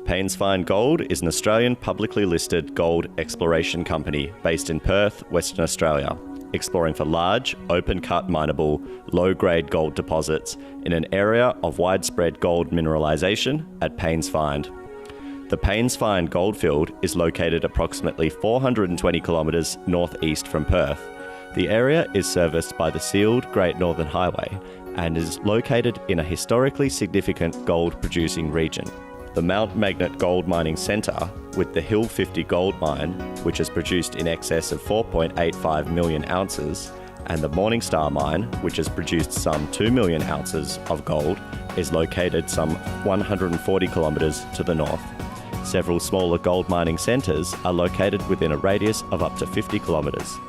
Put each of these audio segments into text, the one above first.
Paynes Find Gold is an Australian publicly listed gold exploration company based in Perth, Western Australia, exploring for large, open-cut mineable, low-grade gold deposits in an area of widespread gold mineralisation at Paynes Find. The Paynes Find goldfield is located approximately 420 kilometres northeast from Perth. The area is serviced by the sealed Great Northern Highway and is located in a historically significant gold-producing region. The Mount Magnet Gold Mining Centre, with the Hill 50 gold mine, which has produced in excess of 4.85 million ounces, and the Morning Star mine, which has produced some 2 million ounces of gold, is located some 140 kilometres to the north. Several smaller gold mining centres are located within a radius of up to 50 kilometres.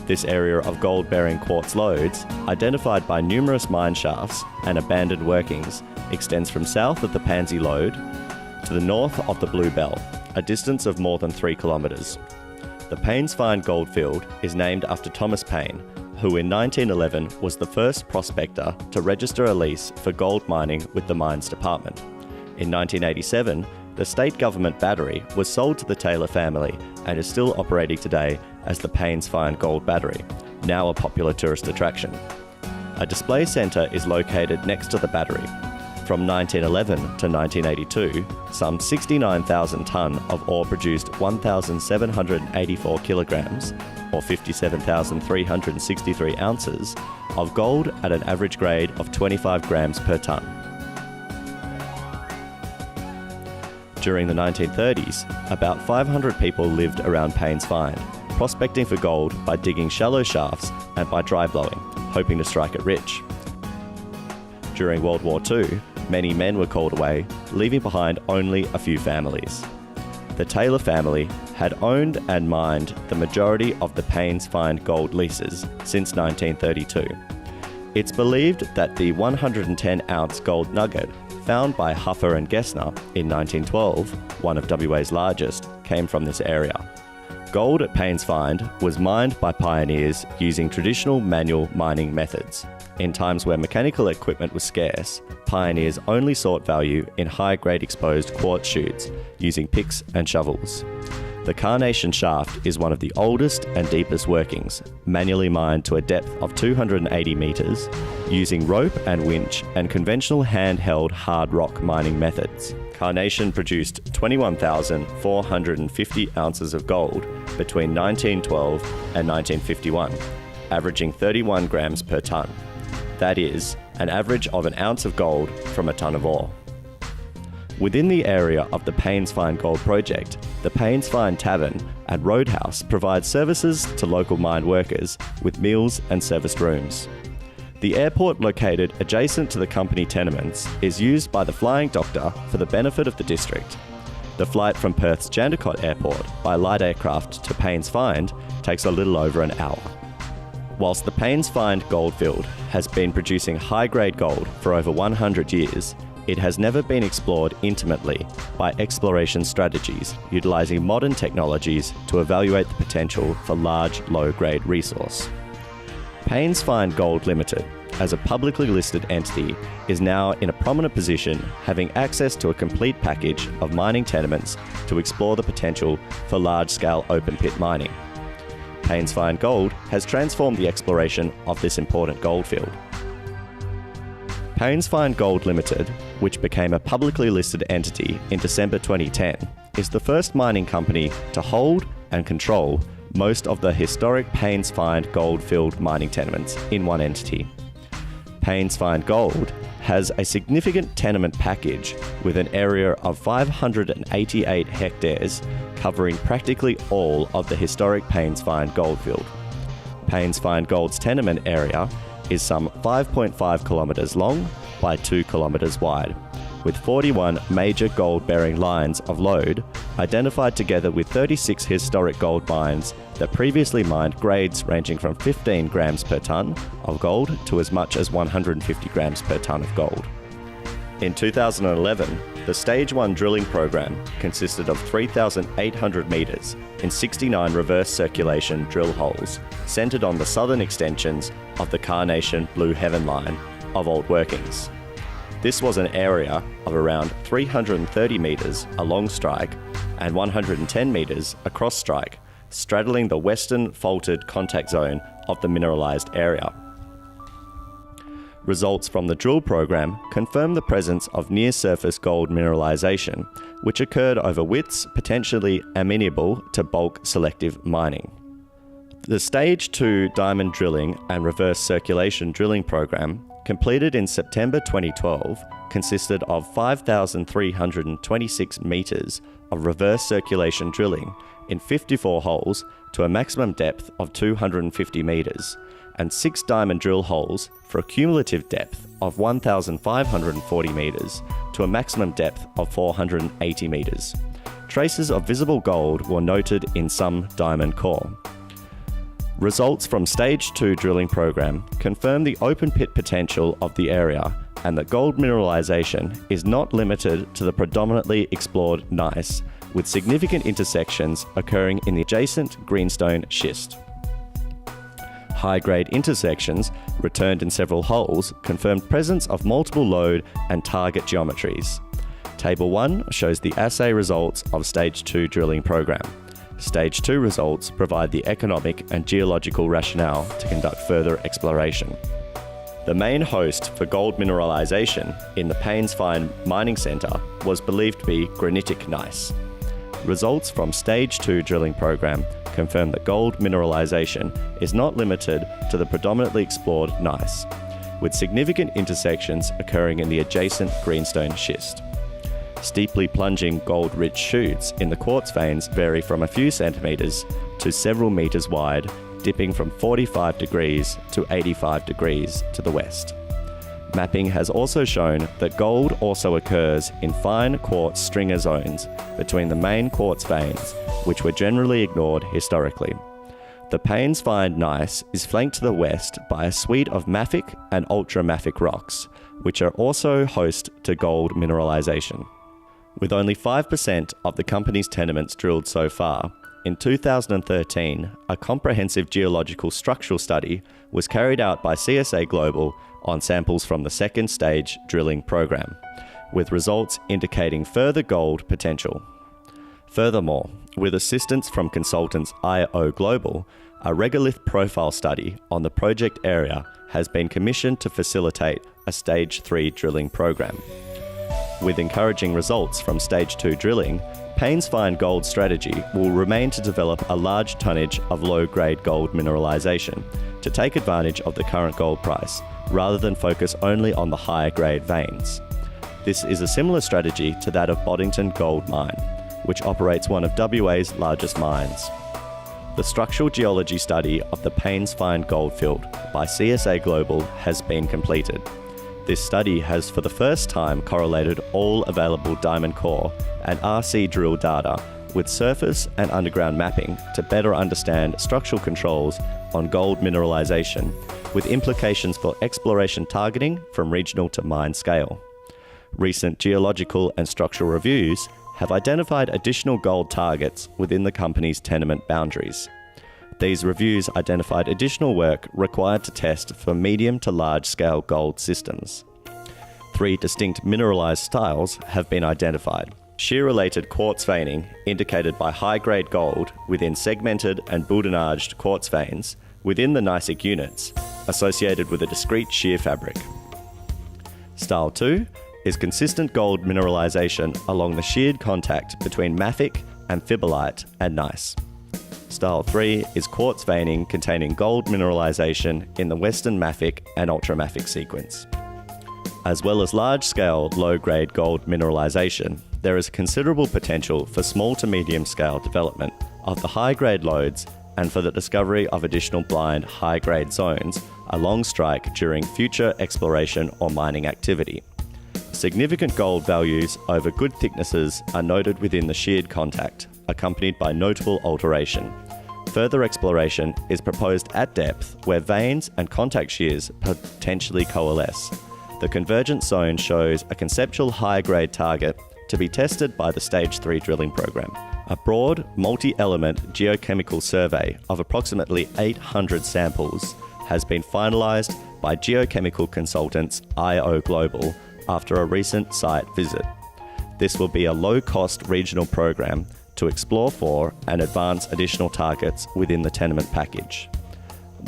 This area of gold-bearing quartz lodes, identified by numerous mine shafts and abandoned workings, extends from south of the Pansy Lode to the north of the Blue Bell, a distance of more than 3 kilometres. The Paynes Find goldfield is named after Thomas Payne, who in 1911 was the first prospector to register a lease for gold mining with the Mines Department. In 1987, the state government battery was sold to the Taylor family and is still operating today as the Paynes Find Gold Battery, now a popular tourist attraction. A display centre is located next to the battery. From 1911 to 1982, some 69,000 tonne of ore produced 1,784 kilograms, or 57,363 ounces, of gold at an average grade of 25 grams per tonne. During the 1930s, about 500 people lived around Paynes Find, prospecting for gold by digging shallow shafts and by dry blowing, hoping to strike it rich. During World War II, many men were called away, leaving behind only a few families. The Taylor family had owned and mined the majority of the Paynes Find gold leases since 1932. It's believed that the 110-ounce gold nugget found by Huffer and Gessner in 1912, one of WA's largest, came from this area. Gold at Paynes Find was mined by pioneers using traditional manual mining methods. In times where mechanical equipment was scarce, pioneers only sought value in high-grade exposed quartz chutes using picks and shovels. The Carnation shaft is one of the oldest and deepest workings, manually mined to a depth of 280 metres, using rope and winch and conventional handheld hard rock mining methods. Carnation produced 21,450 ounces of gold between 1912 and 1951, averaging 31 grams per tonne. That is, an average of an ounce of gold from a tonne of ore. Within the area of the Paynes Find Gold project, the Paynes Find Tavern and Roadhouse provide services to local mine workers with meals and serviced rooms. The airport located adjacent to the company tenements is used by the Flying Doctor for the benefit of the district. The flight from Perth's Jandakot Airport by light aircraft to Paynes Find takes a little over an hour. Whilst the Paynes Find goldfield has been producing high-grade gold for over 100 years, it has never been explored intimately by exploration strategies utilising modern technologies to evaluate the potential for large, low-grade resource. Paynes Find Gold Limited, as a publicly listed entity, is now in a prominent position, having access to a complete package of mining tenements to explore the potential for large-scale open-pit mining. Paynes Find Gold has transformed the exploration of this important goldfield. Paynes Find Gold Limited, which became a publicly listed entity in December 2010, is the first mining company to hold and control most of the historic Paynes Find goldfield mining tenements in one entity. Paynes Find Gold has a significant tenement package with an area of 588 hectares covering practically all of the historic Paynes Find goldfield. Paynes Find Gold's tenement area is some 5.5 kilometres long by 2 kilometres wide, with 41 major gold-bearing lines of lode identified together with 36 historic gold mines that previously mined grades ranging from 15 grams per tonne of gold to as much as 150 grams per tonne of gold. In 2011, the Stage 1 drilling program consisted of 3,800 metres in 69 reverse circulation drill holes centred on the southern extensions of the Carnation Blue Heaven line of old workings. This was an area of around 330 metres along strike and 110 metres across strike, straddling the western faulted contact zone of the mineralised area. Results from the drill program confirm the presence of near-surface gold mineralisation, which occurred over widths potentially amenable to bulk selective mining. The Stage 2 diamond drilling and reverse circulation drilling program, completed in September 2012, consisted of 5,326 metres of reverse circulation drilling in 54 holes to a maximum depth of 250 metres, and 6 diamond drill holes for a cumulative depth of 1,540 metres to a maximum depth of 480 metres. Traces of visible gold were noted in some diamond core. Results from Stage 2 drilling program confirm the open pit potential of the area and that gold mineralisation is not limited to the predominantly explored gneiss, with significant intersections occurring in the adjacent greenstone schist. High-grade intersections, returned in several holes, confirmed presence of multiple lode and target geometries. Table 1 shows the assay results of Stage 2 drilling program. Stage 2 results provide the economic and geological rationale to conduct further exploration. The main host for gold mineralisation in the Paynes Fine Mining Centre was believed to be granitic gneiss. Results from Stage 2 drilling program confirm that gold mineralisation is not limited to the predominantly explored gneiss, with significant intersections occurring in the adjacent greenstone schist. Steeply plunging gold-rich shoots in the quartz veins vary from a few centimetres to several metres wide, dipping from 45 degrees to 85 degrees to the west. Mapping has also shown that gold also occurs in fine quartz stringer zones between the main quartz veins, which were generally ignored historically. The Paynes Fine gneiss is flanked to the west by a suite of mafic and ultramafic rocks, which are also host to gold mineralisation. With only 5% of the company's tenements drilled so far, in 2013, a comprehensive geological structural study was carried out by CSA Global on samples from the second stage drilling program, with results indicating further gold potential. Furthermore, with assistance from consultants IO Global, a regolith profile study on the project area has been commissioned to facilitate a Stage 3 drilling program. With encouraging results from Stage 2 drilling, Payne's Fine Gold strategy will remain to develop a large tonnage of low-grade gold mineralisation to take advantage of the current gold price, rather than focus only on the higher-grade veins. This is a similar strategy to that of Boddington Gold Mine, which operates one of WA's largest mines. The structural geology study of the Paynes Fine Goldfield by CSA Global has been completed. This study has for the first time correlated all available diamond core and RC drill data with surface and underground mapping to better understand structural controls on gold mineralisation, with implications for exploration targeting from regional to mine scale. Recent geological and structural reviews have identified additional gold targets within the company's tenement boundaries. These reviews identified additional work required to test for medium to large-scale gold systems. 3 distinct mineralised styles have been identified. Shear-related quartz veining, indicated by high-grade gold within segmented and boudinaged quartz veins within the gneissic units, associated with a discrete shear fabric. Style 2 is consistent gold mineralisation along the sheared contact between mafic, amphibolite and gneiss. Style 3 is quartz veining containing gold mineralisation in the western mafic and ultramafic sequence. As well as large-scale, low-grade gold mineralisation, there is considerable potential for small to medium-scale development of the high-grade lodes and for the discovery of additional blind high-grade zones along strike during future exploration or mining activity. Significant gold values over good thicknesses are noted within the sheared contact, accompanied by notable alteration. Further exploration is proposed at depth where veins and contact shears potentially coalesce. The convergence zone shows a conceptual high-grade target to be tested by the Stage 3 drilling program. A broad, multi-element geochemical survey of approximately 800 samples has been finalised by geochemical consultants IO Global after a recent site visit. This will be a low-cost regional program to explore for and advance additional targets within the tenement package.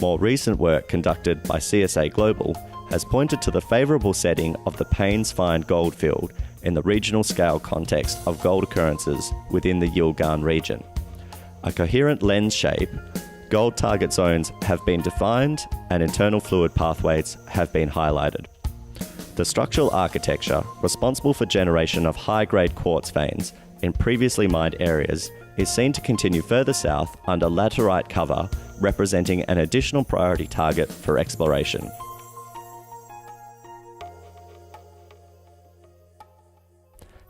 More recent work conducted by CSA Global has pointed to the favourable setting of the Paynes fine gold field in the regional scale context of gold occurrences within the Yilgarn region. A coherent lens shape, gold target zones have been defined and internal fluid pathways have been highlighted. The structural architecture responsible for generation of high-grade quartz veins in previously mined areas is seen to continue further south under laterite cover, representing an additional priority target for exploration.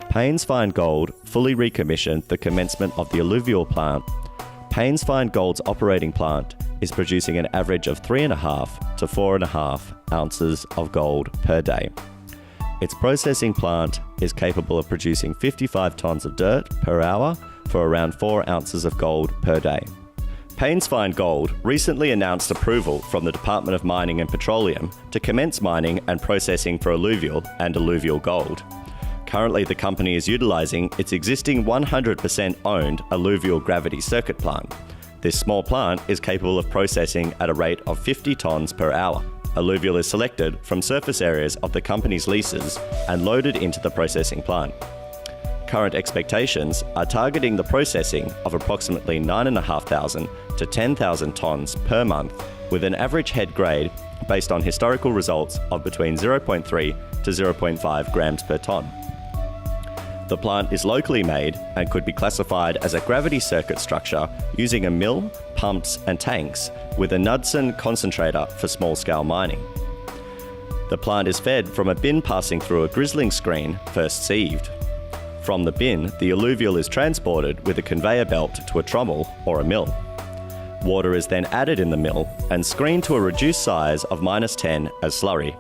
Paynes Fine Gold fully recommissioned the commencement of the Alluvial plant. Paynes Fine Gold's operating plant is producing an average of 3.5 to 4.5 ounces of gold per day. Its processing plant is capable of producing 55 tonnes of dirt per hour for around 4 ounces of gold per day. Paynes Fine Gold recently announced approval from the Department of Mining and Petroleum to commence mining and processing for alluvial and alluvial gold. Currently, the company is utilising its existing 100% owned alluvial gravity circuit plant. This small plant is capable of processing at a rate of 50 tonnes per hour. Alluvial is selected from surface areas of the company's leases and loaded into the processing plant. Current expectations are targeting the processing of approximately 9,500 to 10,000 tonnes per month, with an average head grade based on historical results of between 0.3 to 0.5 grams per tonne. The plant is locally made and could be classified as a gravity circuit structure using a mill, pumps and tanks with a Knudsen concentrator for small-scale mining. The plant is fed from a bin passing through a grizzling screen first sieved. From the bin, the alluvial is transported with a conveyor belt to a trommel or a mill. Water is then added in the mill and screened to a reduced size of -10 as slurry.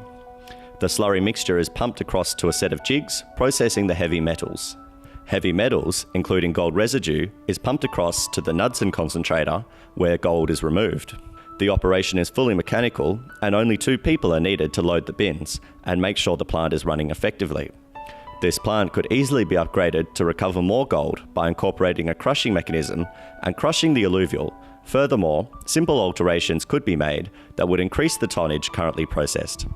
The slurry mixture is pumped across to a set of jigs, processing the heavy metals. Heavy metals, including gold residue, is pumped across to the Knudsen concentrator, where gold is removed. The operation is fully mechanical, and only 2 people are needed to load the bins and make sure the plant is running effectively. This plant could easily be upgraded to recover more gold by incorporating a crushing mechanism and crushing the alluvial. Furthermore, simple alterations could be made that would increase the tonnage currently processed.